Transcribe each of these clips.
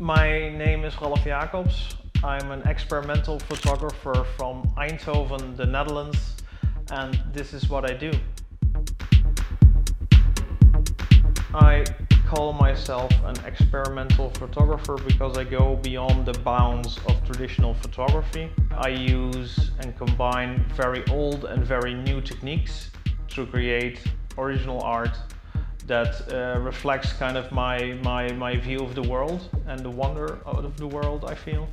My name is Ralf. I'm an experimental photographer from Eindhoven, the Netherlands, and this is what I do. I call myself an experimental photographer because I go beyond the bounds of traditional photography. I use and combine very old and very new techniques to create original art that reflects kind of my view of the world and the wonder of the world, I feel.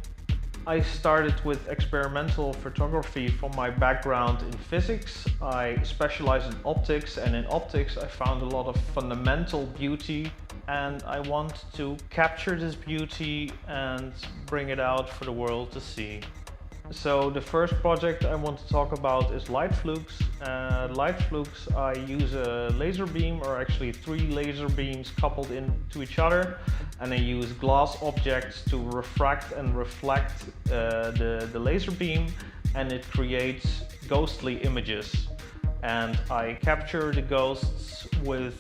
I started with experimental photography from my background in physics. I specialized in optics, and in optics I found a lot of fundamental beauty, and I want to capture this beauty and bring it out for the world to see. So the first project I want to talk about is light flukes. Light flukes, I use a laser beam, or actually 3 laser beams coupled into each other, and I use glass objects to refract and reflect the laser beam, and it creates ghostly images. And I capture the ghosts with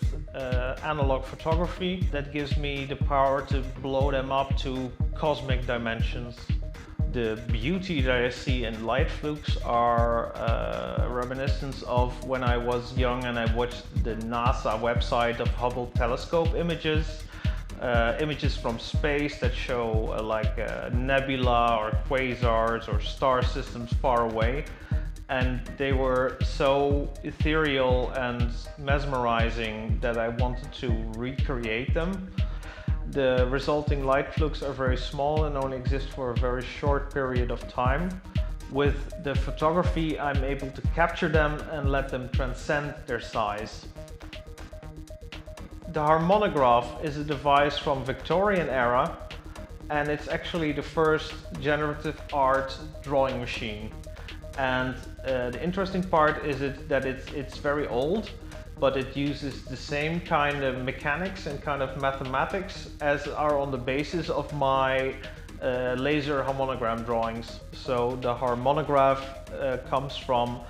analog photography that gives me the power to blow them up to cosmic dimensions. The beauty that I see in light flukes are reminiscence of when I was young and I watched the NASA website of Hubble telescope images. Images from space that show like nebula or quasars or star systems far away. And they were so ethereal and mesmerizing that I wanted to recreate them. The resulting light flukes are very small and only exist for a very short period of time. With the photography, I'm able to capture them and let them transcend their size. The Harmonograph is a device from Victorian era, and it's actually the first generative art drawing machine. And the interesting part is that it's very old, but it uses the same kind of mechanics and kind of mathematics as are on the basis of my laser harmonogram drawings. So the harmonograph comes from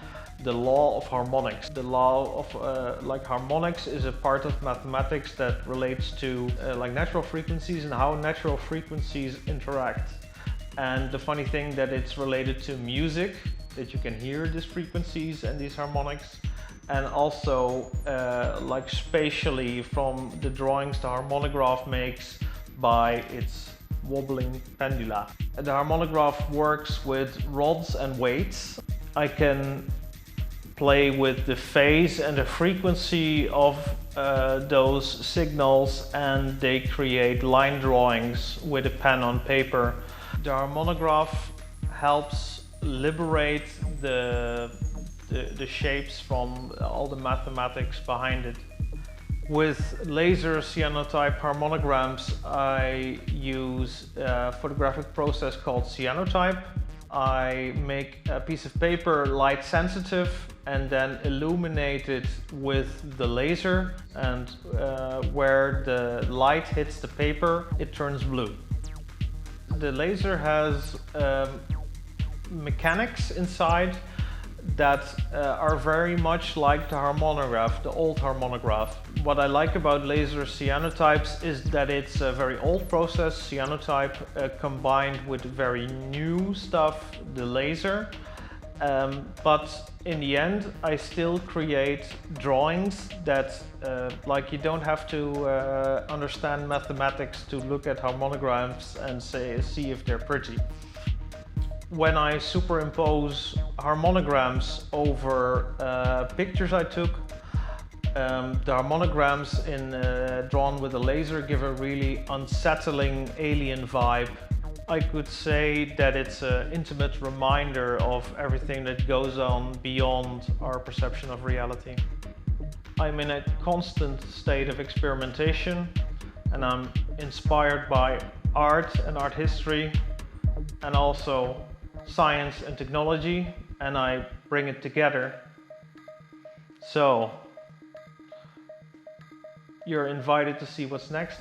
the law of harmonics. The law of like harmonics is a part of mathematics that relates to like natural frequencies and how natural frequencies interact. And the funny thing that it's related to music, that you can hear these frequencies and these harmonics, and also like spatially from the drawings the harmonograph makes by its wobbling pendula. The harmonograph works with rods and weights. I can play with the phase and the frequency of those signals, and they create line drawings with a pen on paper. The harmonograph helps liberate the shapes from all the mathematics behind it. With laser cyanotype harmonograms, I use a photographic process called Cyanotype. I make a piece of paper light sensitive and then illuminate it with the laser, and where the light hits the paper, it turns blue. The laser has mechanics inside that are very much like the harmonograph, the old harmonograph. What I like about laser cyanotypes is that it's a very old process, cyanotype, combined with very new stuff, the laser. But in the end, I still create drawings that, like, you don't have to understand mathematics to look at harmonograms and see if they're pretty. When I superimpose harmonograms over pictures I took, the harmonograms drawn with a laser give a really unsettling alien vibe. I could say that it's an intimate reminder of everything that goes on beyond our perception of reality. I'm in a constant state of experimentation, and I'm inspired by art and art history, and also science and technology, and I bring it together. So you're invited to see what's next.